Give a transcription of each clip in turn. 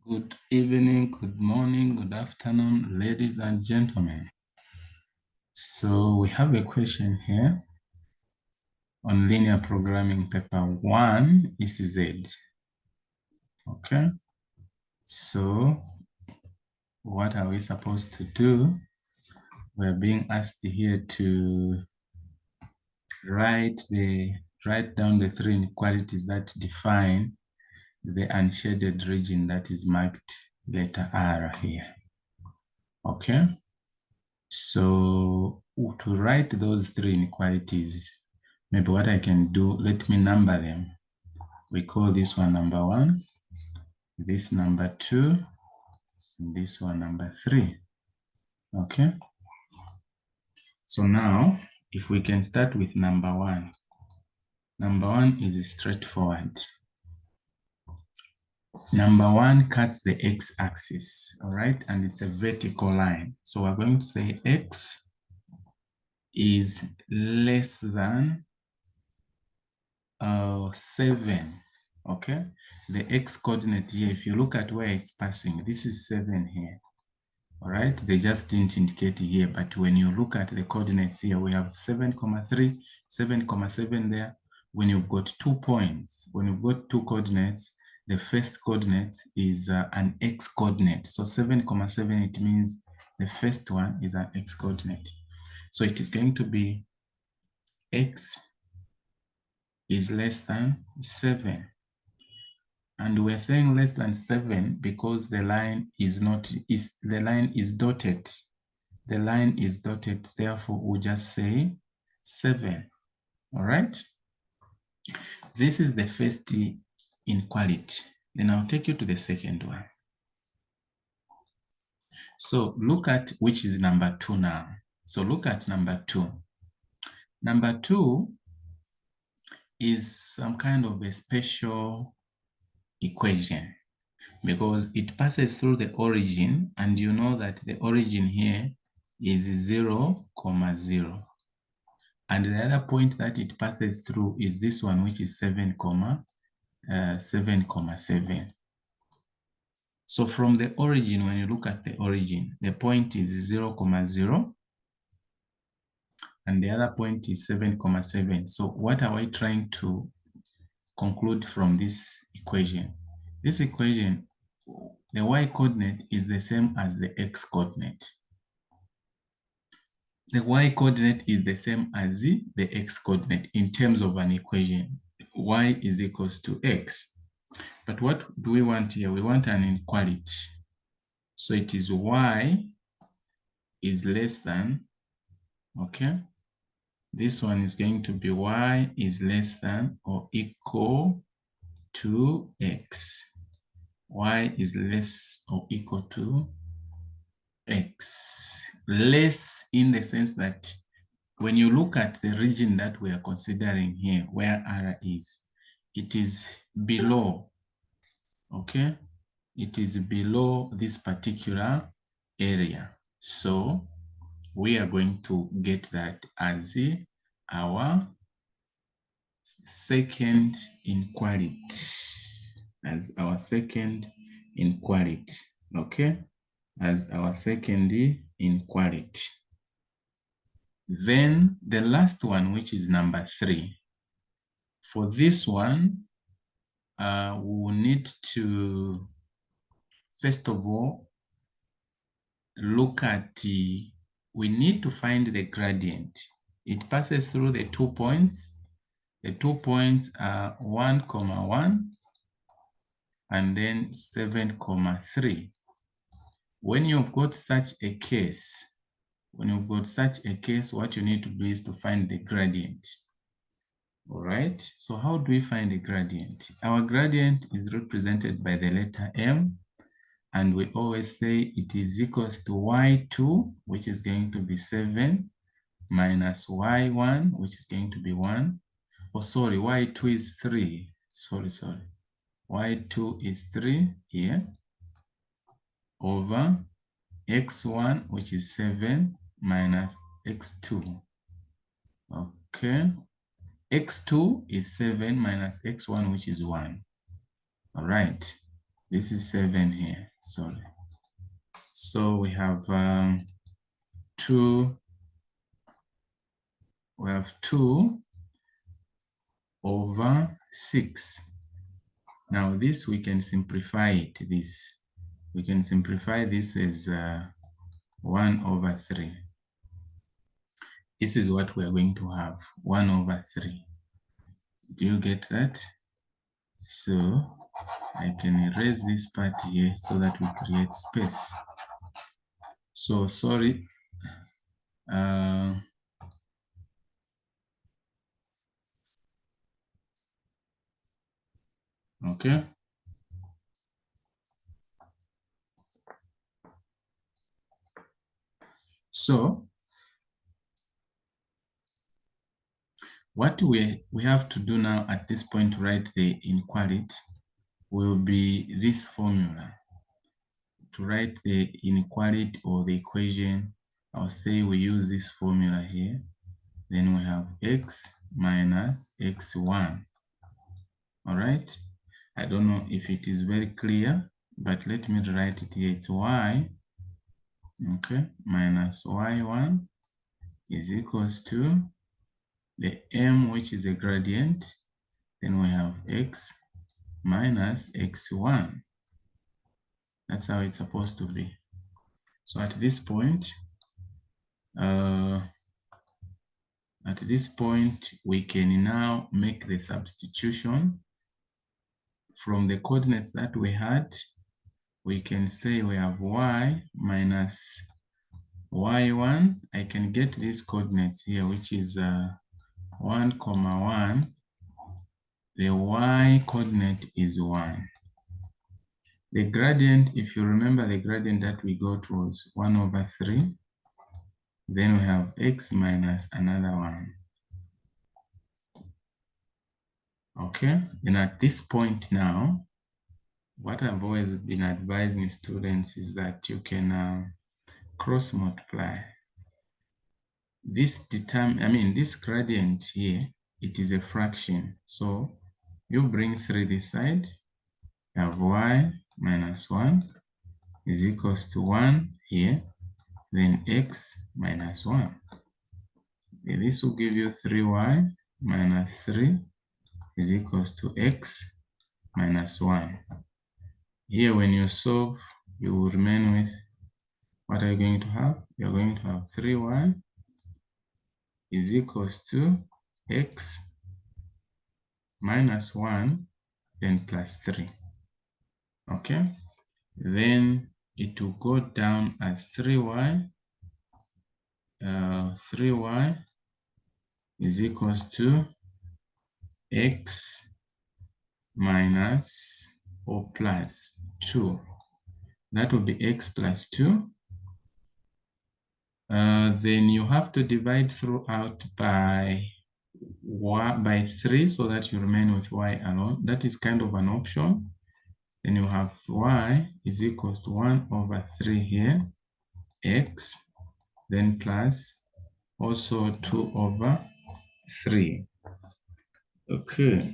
Good evening, good morning, good afternoon, ladies and gentlemen. So we have a question here on linear programming paper 1 ECZ. Okay, so what are we supposed to do? We're being asked here to write down the three inequalities that define the unshaded region that is marked letter R here. Okay, so to write those three inequalities, maybe what I can do, let me number them. We call this one number 1, this number 2, and this one number 3. Okay. So now, if we can start with number 1. Number 1 is straightforward. Number 1 cuts the x-axis, all right? And it's a vertical line. So we're going to say x is less than 7, okay? The x coordinate here, if you look at where it's passing, this is 7 here, all right? They just didn't indicate here, but when you look at the coordinates here, we have 7,3, 7,7 there. When you've got 2 points, when you've got 2 coordinates, the first coordinate is an x coordinate. So 7,7, it means the first one is an x coordinate. So it is going to be x is less than 7. And we're saying less than 7 because the line is dotted. The line is dotted, therefore we'll just say 7. All right. This is the first inequality. Then I'll take you to the second one. So look at which is number 2 now. So look at number 2. Number 2 is some kind of a special equation because it passes through the origin, and you know that the origin here is 0, 0. And the other point that it passes through is this one, which is 7, 7. So from the origin, when you look at the origin, the point is 0, 0, and the other point is 7, 7. So what are we trying to conclude from this equation? This equation, the y coordinate is the same as the x coordinate. The y coordinate is the same as the x coordinate in terms of an equation. Y is equals to x. But what do we want here? We want an inequality. So it is y is less than, okay? This one is going to be y is less than or equal to x. Y is less or equal to x. Less in the sense that when you look at the region that we are considering here, where R is, it is below, okay? It is below this particular area. So we are going to get that as our second inequality. As our second inequality, okay? As our second inequality. Then the last one, which is number 3. For this one, we will need to, first of all, look at, we need to find the gradient. It passes through the 2 points. The 2 points are 1, 1, and then 7, 3. When you've got such a case, what you need to do is to find the gradient. All right, so how do we find the gradient? Our gradient is represented by the letter M, and we always say it is equals to y2, which is going to be 7, minus y1, which is going to be 1. Oh, sorry, y2 is 3. Sorry. Y2 is 3 here, over x1, which is 7, minus x2. Okay. X2 is 7 minus x1, which is 1. All right. This is 7 here, sorry. So we have 2 over 6. Now this we can simplify it. We can simplify this as 1 over 3. This is what we're going to have, 1 over 3. Do you get that? So I can erase this part here so that we create space. So sorry. Okay. So what we have to do now at this point to write the inequality will be this formula. To write the inequality or the equation, I'll say we use this formula here. Then we have x minus x1. All right. I don't know if it is very clear, but let me write it here. It's y, okay, minus y1 is equals to the m, which is a gradient. Then we have x minus x1. That's how it's supposed to be. So at this point, we can now make the substitution from the coordinates that we had. We can say we have y minus y1. I can get these coordinates here, which is 1, 1. The y coordinate is 1. The gradient, if you remember, the gradient that we got was 1 over 3. Then we have x minus another 1. Okay, and at this point now, what I've always been advising students is that you can cross multiply. This gradient here, it is a fraction. So you bring 3 this side, you have y minus 1 is equals to 1 here, then x minus 1. And this will give you 3y minus 3 is equals to x minus 1. Here, when you solve, you will remain with, what are you going to have? You're going to have 3y is equals to x minus 1, then plus 3. Okay? Then it will go down as 3y. 3y is equals to x minus or plus 2. That will be x plus 2. Then you have to divide throughout by 3 so that you remain with y alone. That is kind of an option. Then you have y is equals to 1 over 3 here, x, then plus also 2 over 3. Okay.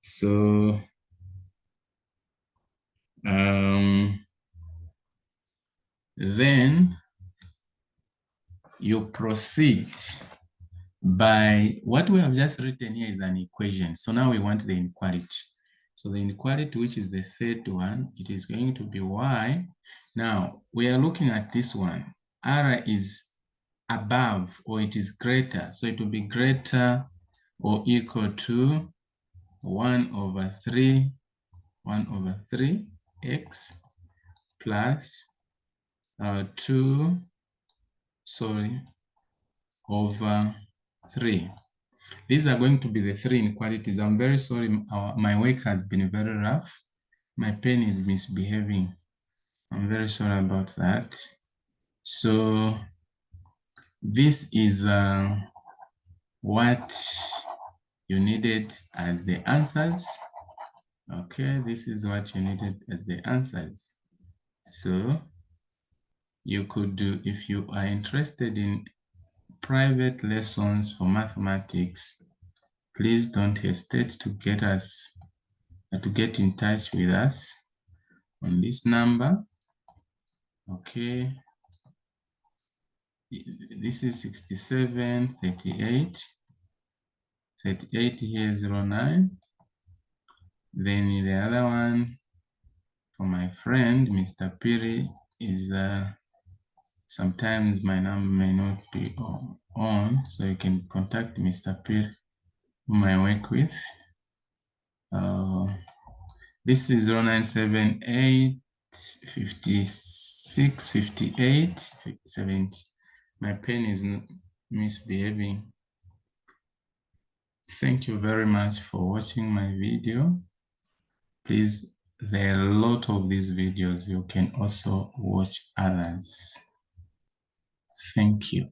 So then you proceed by what we have just written here is an equation. So now we want the inequality. So the inequality, which is the third one, it is going to be y. Now we are looking at this one. R is above or it is greater. So it will be greater or equal to 1 over 3 x plus 2 over 3. These are going to be the 3 inequalities. I'm very sorry, my work has been very rough. My pen is misbehaving. I'm very sorry about that. So this is what you needed as the answers. Okay, this is what you needed as the answers. So you could do, if you are interested in private lessons for mathematics, please don't hesitate to get us to get in touch with us on this number. Okay. This is 67 38 38 here 09. Then the other one for my friend Mr. Piri is sometimes my number may not be on, so you can contact Mr. Piri, whom I work with. This is 0978 56 58 70. My pen is misbehaving. Thank you very much for watching my video. Please, there are a lot of these videos. You can also watch others. Thank you.